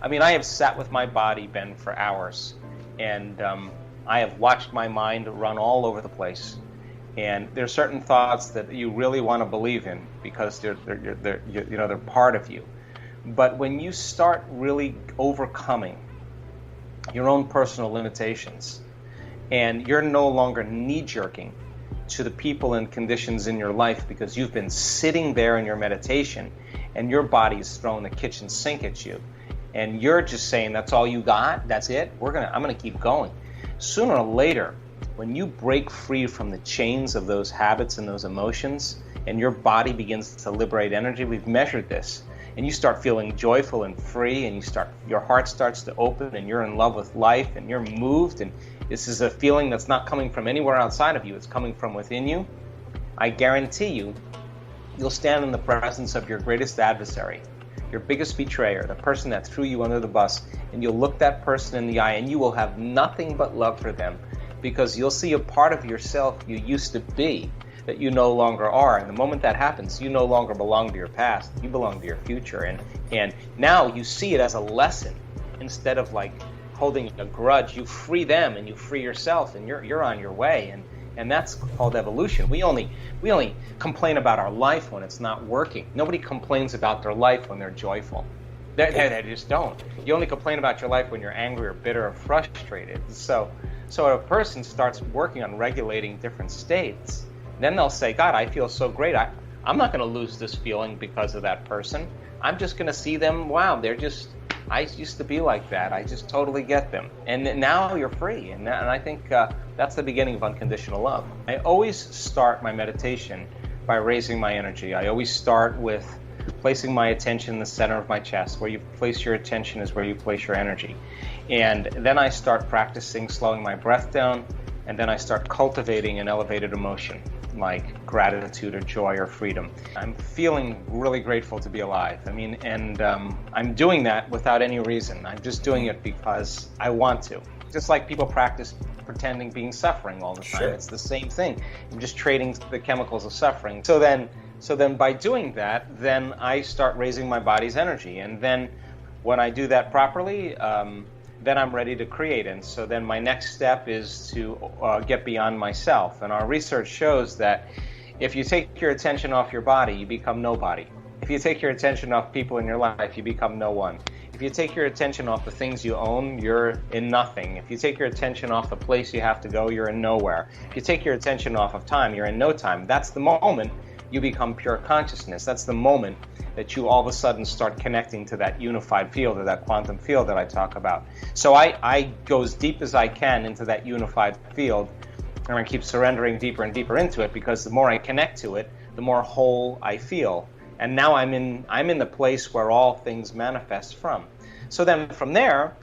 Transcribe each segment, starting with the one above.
I mean, I have sat with my body, Ben, for hours, and I have watched my mind run all over the place. And there are certain thoughts that you really want to believe in because they're part of you. But when you start really overcoming your own personal limitations, and you're no longer knee-jerking to the people and conditions in your life because you've been sitting there in your meditation and your body's throwing the kitchen sink at you, and you're just saying that's all you got, that's it, I'm gonna keep going. Sooner or later, when you break free from the chains of those habits and those emotions, and your body begins to liberate energy, we've measured this, and you start feeling joyful and free, and your heart starts to open, and you're in love with life, and you're moved, and this is a feeling that's not coming from anywhere outside of you, it's coming from within you. I guarantee you'll stand in the presence of your greatest adversary, your biggest betrayer, the person that threw you under the bus, and you'll look that person in the eye, and you will have nothing but love for them, because you'll see a part of yourself you used to be that you no longer are. And the moment that happens, you no longer belong to your past, you belong to your future. And now you see it as a lesson instead of like holding a grudge. You free them and you free yourself, and you're on your way. And that's called evolution. We only complain about our life when it's not working. Nobody complains about their life when they're joyful. They just don't. You only complain about your life when you're angry or bitter or frustrated. So if a person starts working on regulating different states, then they'll say, God, I feel so great. I'm not going to lose this feeling because of that person. I'm just going to see them, wow, I used to be like that. I just totally get them. And now you're free. And I think that's the beginning of unconditional love. I always start my meditation by raising my energy. I always start with placing my attention in the center of my chest. Where you place your attention is where you place your energy. And then I start practicing slowing my breath down, and then I start cultivating an elevated emotion like gratitude or joy or freedom. I'm feeling really grateful to be alive. I mean, and I'm doing that without any reason. I'm just doing it because I want to. Just like people practice pretending being suffering all the time. Sure. It's the same thing. I'm just trading the chemicals of suffering. So then by doing that, then I start raising my body's energy. And then when I do that properly, then I'm ready to create. And so then my next step is to get beyond myself. And our research shows that if you take your attention off your body, you become nobody. If you take your attention off people in your life, you become no one. If you take your attention off the things you own, you're in nothing. If you take your attention off the place you have to go, you're in nowhere. If you take your attention off of time, you're in no time. That's the moment you become pure consciousness. That's the moment that you all of a sudden start connecting to that unified field or that quantum field that I talk about. So I go as deep as I can into that unified field, and I keep surrendering deeper and deeper into it, because the more I connect to it, the more whole I feel. And now I'm in the place where all things manifest from. So then from there,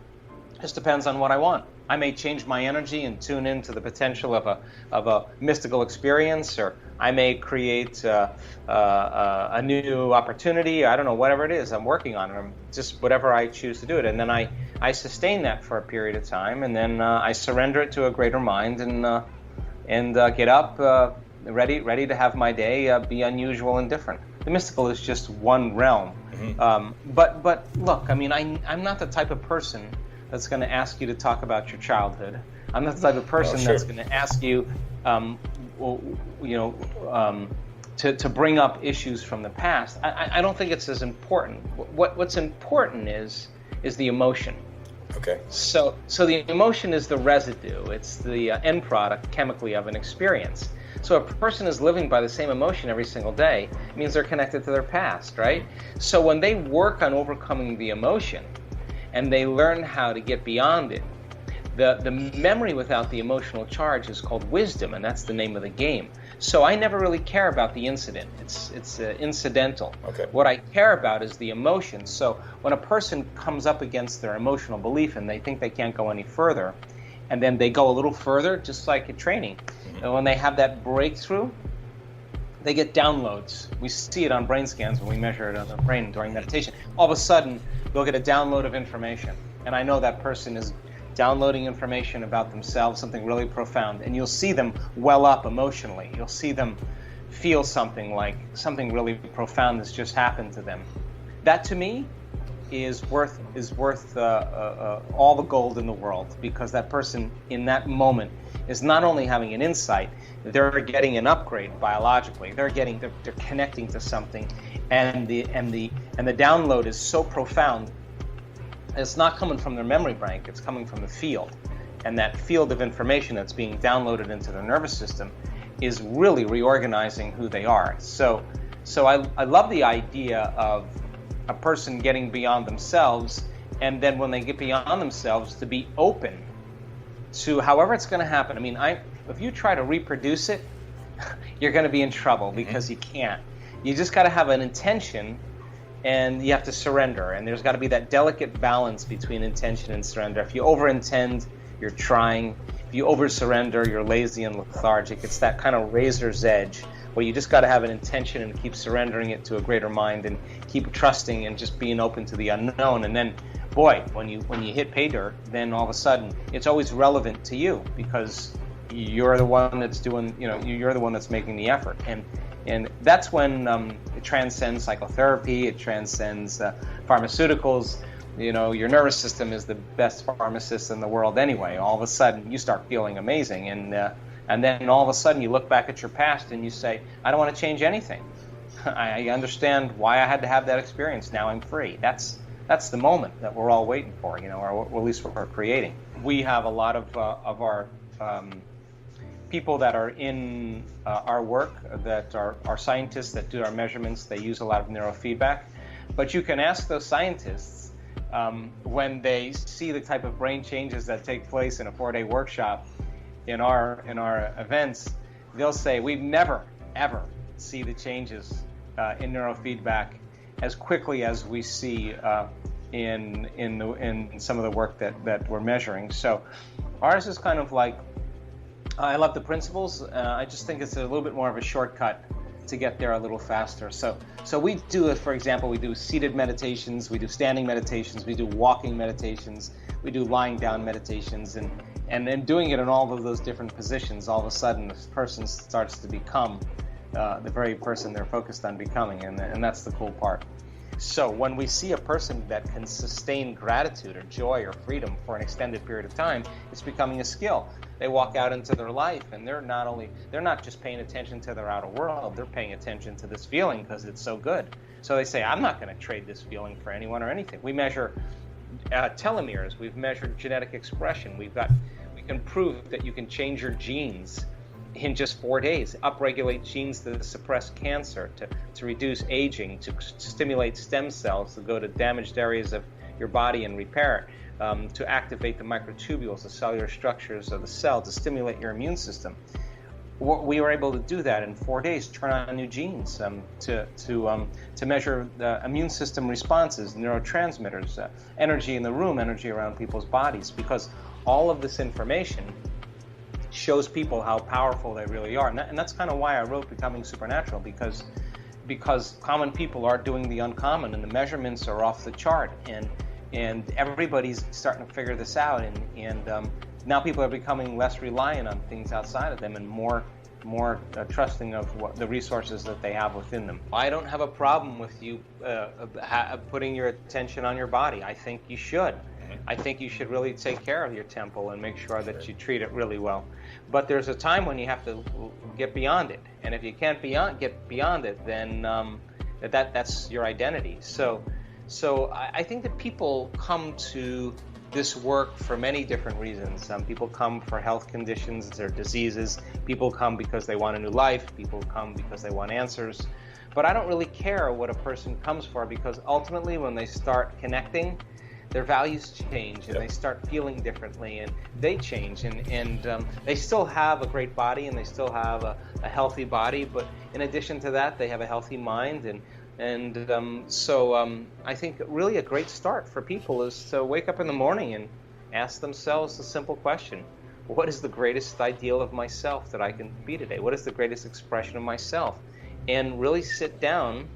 it just depends on what I want. I may change my energy and tune into the potential of a mystical experience, or I may create a new opportunity. I don't know, whatever it is I'm working on, or just whatever I choose to do it. And then I sustain that for a period of time, and then I surrender it to a greater mind, and get up ready to have my day be unusual and different. The mystical is just one realm. Mm-hmm. But look, I mean, I'm not the type of person that's going to ask you to talk about your childhood. I'm not the type of person that's going to ask you, to bring up issues from the past. I don't think it's as important. What's important is the emotion. Okay. So the emotion is the residue. It's the end product chemically of an experience. So if a person is living by the same emotion every single day, it means they're connected to their past, right? So when they work on overcoming the emotion, and they learn how to get beyond it, the memory without the emotional charge is called wisdom, and that's the name of the game. So I never really care about the incident. It's incidental. Okay. What I care about is the emotion. So when a person comes up against their emotional belief and they think they can't go any further, and then they go a little further, just like in training, and when they have that breakthrough, they get downloads. We see it on brain scans when we measure it on the brain during meditation. All of a sudden, they'll get a download of information. And I know that person is downloading information about themselves, something really profound. And you'll see them well up emotionally. You'll see them feel something like something really profound has just happened to them. That, to me, is worth all the gold in the world, because that person in that moment is not only having an insight, they're getting an upgrade biologically. They're connecting to something, and the download is so profound. It's not coming from their memory bank, it's coming from the field. And that field of information that's being downloaded into their nervous system is really reorganizing who they are. So I love the idea of a person getting beyond themselves, and then when they get beyond themselves, to be open to however it's going to happen. I mean, if you try to reproduce it, you're going to be in trouble, because you can't. You just got to have an intention, and you have to surrender. And there's got to be that delicate balance between intention and surrender. If you over-intend, you're trying. If you over-surrender, you're lazy and lethargic. It's that kind of razor's edge where you just got to have an intention and keep surrendering it to a greater mind, and keep trusting and just being open to the unknown. And then, boy, when you hit pay dirt, then all of a sudden it's always relevant to you, because you're the one that's doing, you're the one that's making the effort. And that's when it transcends psychotherapy, it transcends pharmaceuticals. Your nervous system is the best pharmacist in the world anyway. All of a sudden you start feeling amazing, and then all of a sudden you look back at your past and you say, I don't want to change anything. I understand why I had to have that experience. Now I'm free. That's the moment that we're all waiting for, or at least we're creating. We have a lot of our people that are in our work that are scientists that do our measurements. They use a lot of neurofeedback. But you can ask those scientists when they see the type of brain changes that take place in a 4-day workshop in our events, they'll say, we've never, ever see the changes in neurofeedback as quickly as we see in some of the work that we're measuring. So ours is kind of like, I love the principles. I just think it's a little bit more of a shortcut to get there a little faster. So we do, for example, we do seated meditations, we do standing meditations, we do walking meditations, we do lying down meditations, and then doing it in all of those different positions, all of a sudden this person starts to become the very person they're focused on becoming, and that's the cool part. So when we see a person that can sustain gratitude or joy or freedom for an extended period of time, it's becoming a skill. They walk out into their life, and they're not just paying attention to their outer world, they're paying attention to this feeling because it's so good. So they say, I'm not going to trade this feeling for anyone or anything. We measure telomeres, we've measured genetic expression, we can prove that you can change your genes in just 4 days, upregulate genes that suppress cancer, to reduce aging, to stimulate stem cells to go to damaged areas of your body and repair it, to activate the microtubules, the cellular structures of the cell, to stimulate your immune system. We were able to do that in 4 days, turn on new genes, to measure the immune system responses, neurotransmitters, energy in the room, energy around people's bodies, because all of this information shows people how powerful they really are. And that's kind of why I wrote Becoming Supernatural, because common people are doing the uncommon, and the measurements are off the chart, and everybody's starting to figure this out, and now people are becoming less reliant on things outside of them and more trusting of the resources that they have within them. I don't have a problem with you putting your attention on your body. I think you should. I think you should really take care of your temple and make sure that you treat it really well. But there's a time when you have to get beyond it, and if you can't get beyond it, then that's your identity. So I think that people come to this work for many different reasons. Some people come for health conditions or diseases. People come because they want a new life. People come because they want answers. But I don't really care what a person comes for, because ultimately when they start connecting, their values change, and they start feeling differently, and they change, and they still have a great body, and they still have a healthy body, but in addition to that, they have a healthy mind, so I think really a great start for people is to wake up in the morning and ask themselves the simple question: what is the greatest ideal of myself that I can be today? What is the greatest expression of myself? And really sit down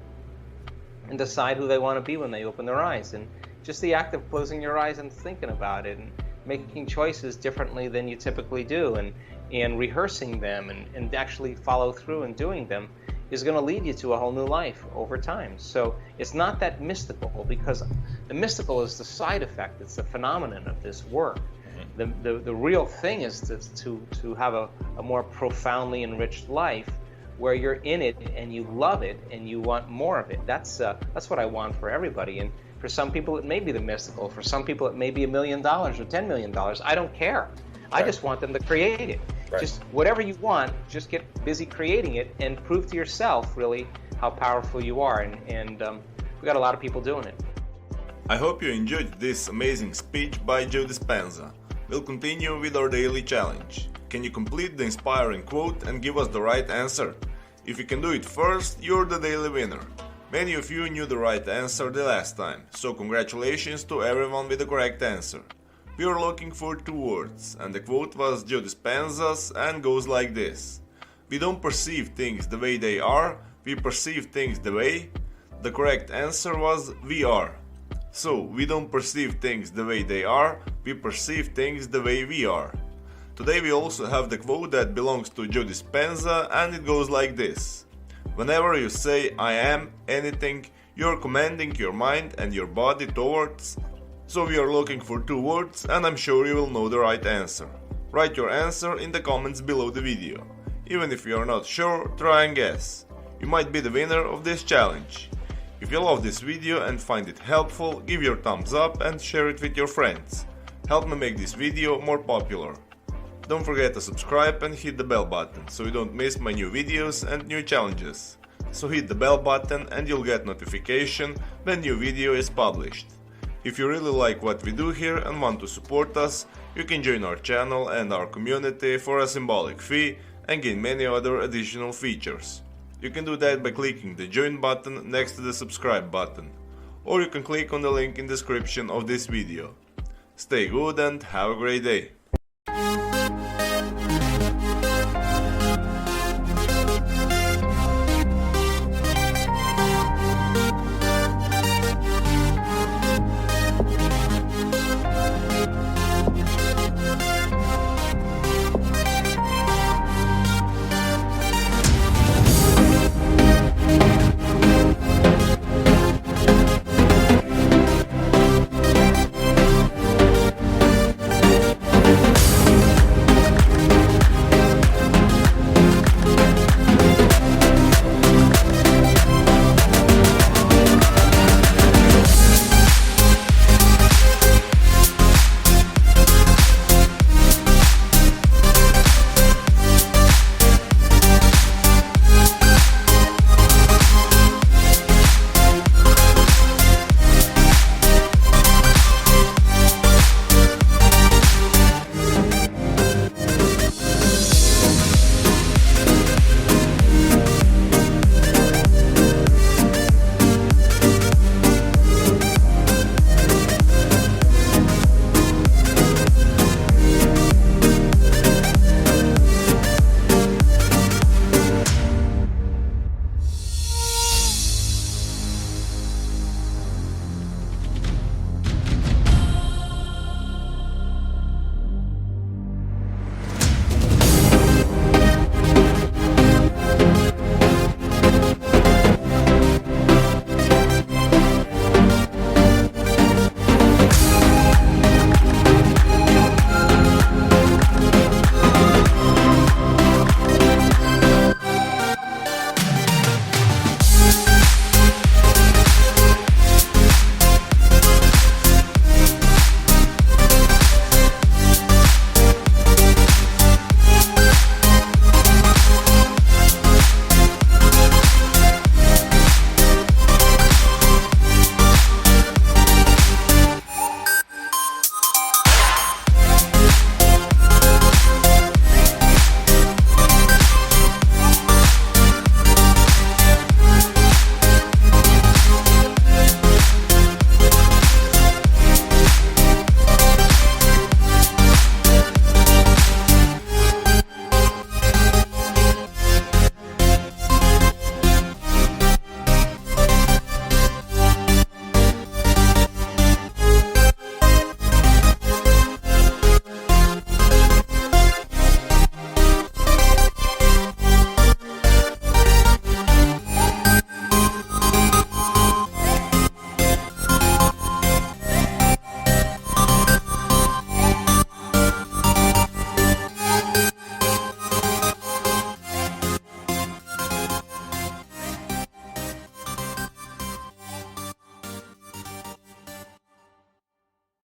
and decide who they want to be when they open their eyes. And just the act of closing your eyes and thinking about it and making choices differently than you typically do, and rehearsing them and actually follow through and doing them is going to lead you to a whole new life over time. So it's not that mystical, because the mystical is the side effect. It's the phenomenon of this work. The real thing is to have a more profoundly enriched life where you're in it and you love it and you want more of it. That's what I want for everybody. And for some people it may be the mystical. For some people it may be $1 million or $10 million. I don't care. I just want them to create it. Right. Just whatever you want, just get busy creating it and prove to yourself really how powerful you are. And we got a lot of people doing it. I hope you enjoyed this amazing speech by Joe Dispenza. We'll continue with our daily challenge. Can you complete the inspiring quote and give us the right answer? If you can do it first, you're the daily winner. Many of you knew the right answer the last time, so congratulations to everyone with the correct answer. We are looking for 2 words, and the quote was Joe Dispenza's and goes like this. We don't perceive things the way they are, we perceive things the way. The correct answer was we are. So, we don't perceive things the way they are, we perceive things the way we are. Today we also have the quote that belongs to Joe Dispenza, and it goes like this. Whenever you say I am anything, you're commanding your mind and your body towards. So we are looking for 2 words, and I'm sure you will know the right answer. Write your answer in the comments below the video. Even if you are not sure, try and guess. You might be the winner of this challenge. If you love this video and find it helpful, give your thumbs up and share it with your friends. Help me make this video more popular. Don't forget to subscribe and hit the bell button so you don't miss my new videos and new challenges. So hit the bell button and you'll get notification when new video is published. If you really like what we do here and want to support us, you can join our channel and our community for a symbolic fee and gain many other additional features. You can do that by clicking the join button next to the subscribe button, or you can click on the link in the description of this video. Stay good and have a great day!